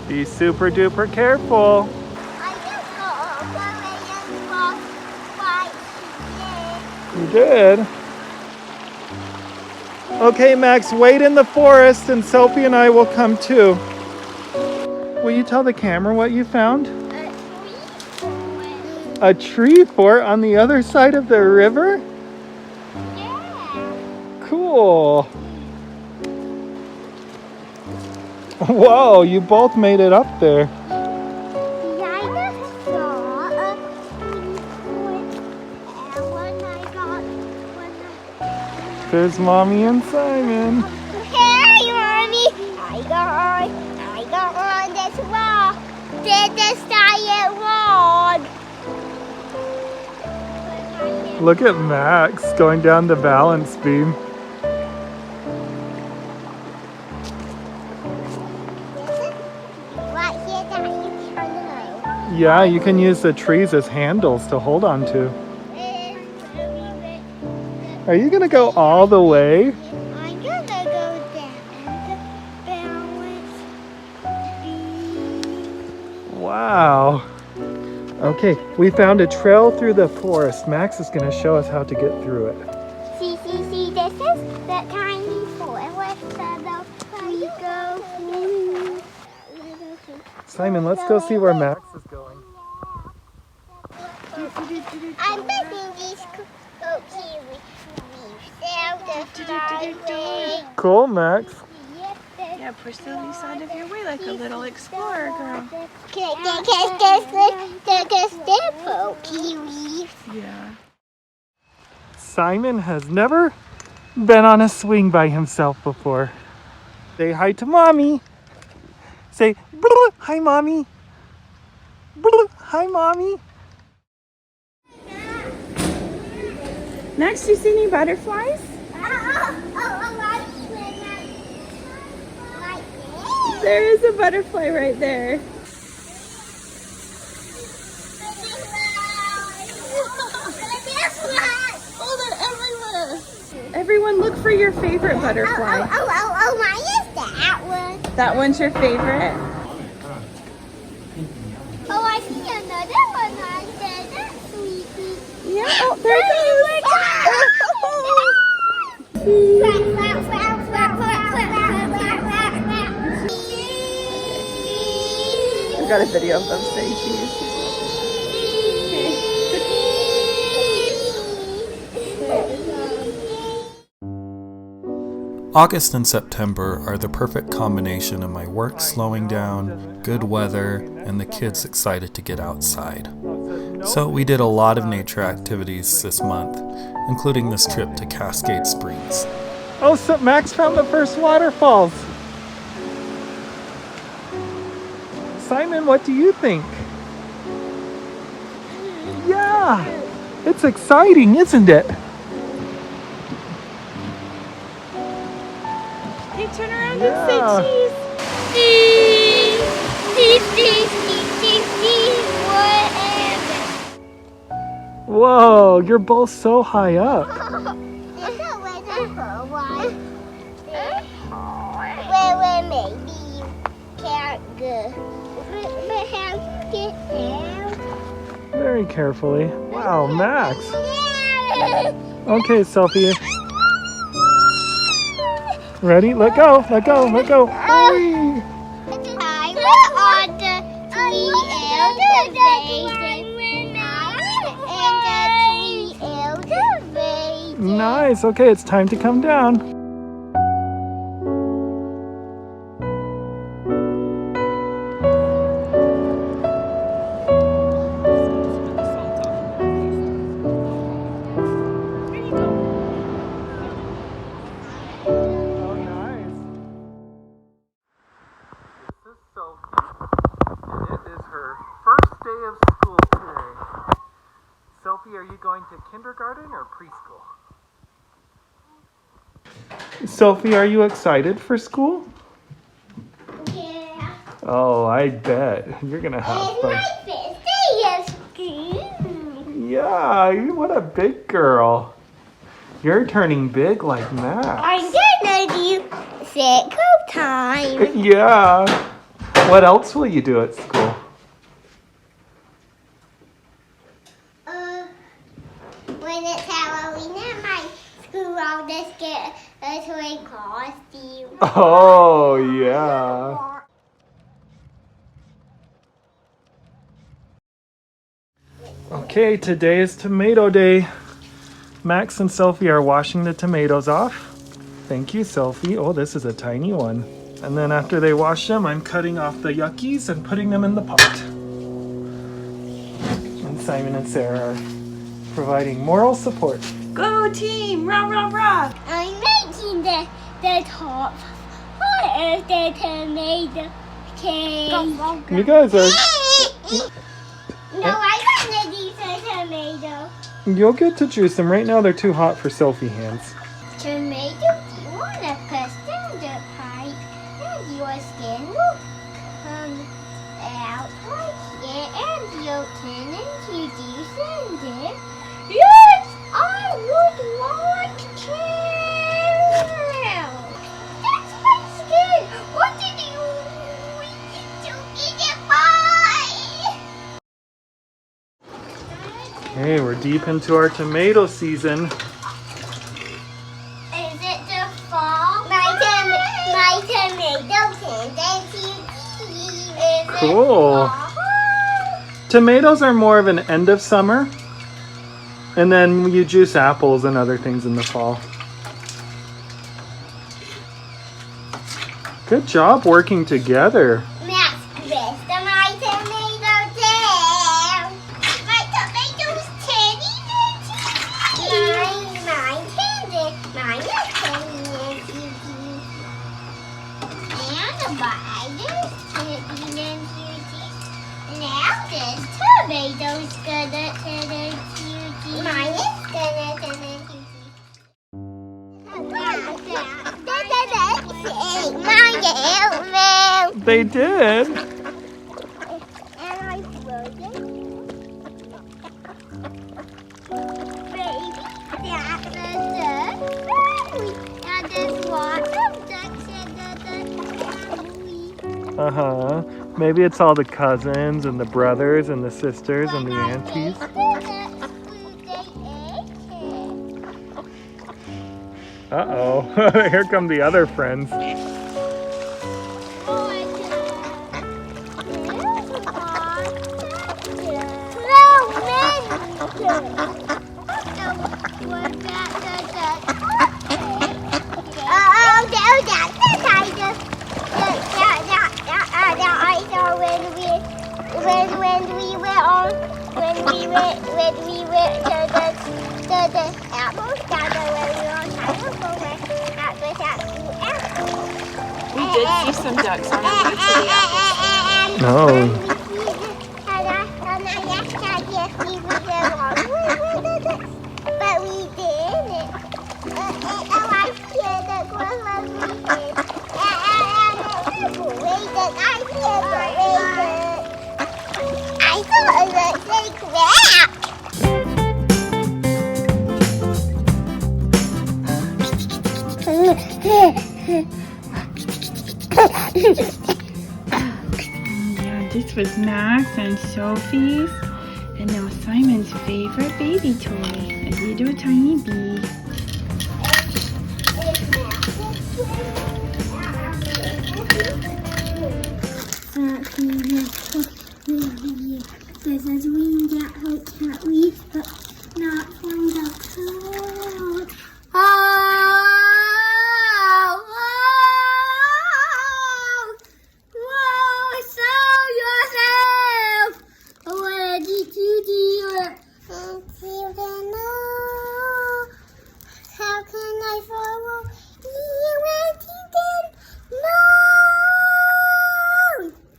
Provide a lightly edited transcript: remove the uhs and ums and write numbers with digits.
Be super duper careful. You did? Okay, Max, wait in the forest and Sophie and I will come too. Will you tell the camera what you found? A tree fort on the other side of the river? Yeah. Cool. Whoa, you both made it up there. There's Mommy and Simon. Hey, Mommy! I got on this wall. This giant log. Look at Max going down the balance beam. Right here that you turn around. Yeah, you can use the trees as handles to hold on to. Are you gonna go all the way? I'm gonna go down the balance beam. Wow. Okay, we found a trail through the forest. Max is gonna show us how to get through it. See, this is the tiny forest that we go through. Simon, let's go see where Max is going. I'm betting these cookies. Cool, Max. Yeah, push the other side of your way like a little explorer girl. Yeah. Simon has never been on a swing by himself before. Say hi to Mommy. Say, hi, Mommy. Hi, Mommy. Max, do you see any butterflies? There is a butterfly right there. Oh, they're everywhere. Everyone look for your favorite butterfly. Mine is that one. That one's your favorite? Oh, I see another one right there. That's sweetie. Yeah, oh, there it is. I've got a video of them saying cheese. August and September are the perfect combination of my work slowing down, good weather, and the kids excited to get outside. So we did a lot of nature activities this month, including this trip to Cascade Springs. Oh, so Max found the first waterfalls. Simon, what do you think? Yeah, it's exciting, isn't it? Hey, turn around and say Whatever. Whoa, you're both so high up. Where maybe you can't go. Get down. Very carefully. Wow, Max. Okay, Sophie. Ready? Let go, let go, let go. Whee! I'm on the tree elevator. Nice. Okay, it's time to come down. Sophie, are you going to kindergarten or preschool? Sophie, are you excited for school? Yeah. Oh, I bet. You're going to have fun. My first day of school. Yeah, what a big girl. You're turning big like Max. I'm gonna do circle time. Yeah. What else will you do at school? When it's Halloween at my school, I'll just get a toy costume. Oh, yeah. Okay, today is tomato day. Max and Sophie are washing the tomatoes off. Thank you, Sophie. Oh, this is a tiny one. And then after they wash them, I'm cutting off the yuckies and putting them in the pot. And Simon and Sarah are providing moral support. Go team! Rah, rah, rah! I'm making the top part of the tomato cake. You guys are... No, I want to use a tomato. You'll get to juice them. Right now they're too hot for Sophie hands. Tomato, you want to press down the pipe and your skin will come out like here and you'll turn into juice and dip. Yes, I would like to. That's my skin. What did you do in it by? Hey, we're deep into our tomato season. Is it the fall? My tomato tendency is Cool. it fall? Tomatoes are more of an end of summer. And then you juice apples and other things in the fall. Good job working together. Max, rest of my tomato down. My tomato's tiny and juicy. Mine tender. Mine is tiny and juicy. And mine is tiny and juicy. Now this tomato's gonna turn into juicy. Mine is gonna turn into juicy. They did. And I frozen. Baby, that's the duck family. And there's lots of ducks in the duck family. Uh-huh. Maybe it's all the cousins and the brothers and the sisters and the aunties. Uh-oh. Here come the other friends. We did see some ducks on our way to the apples. No. But we didn't. I scared that was I thought it looked like crap. Yeah, this was Max and Sophie's, and now Simon's favorite baby toy, a little tiny bee.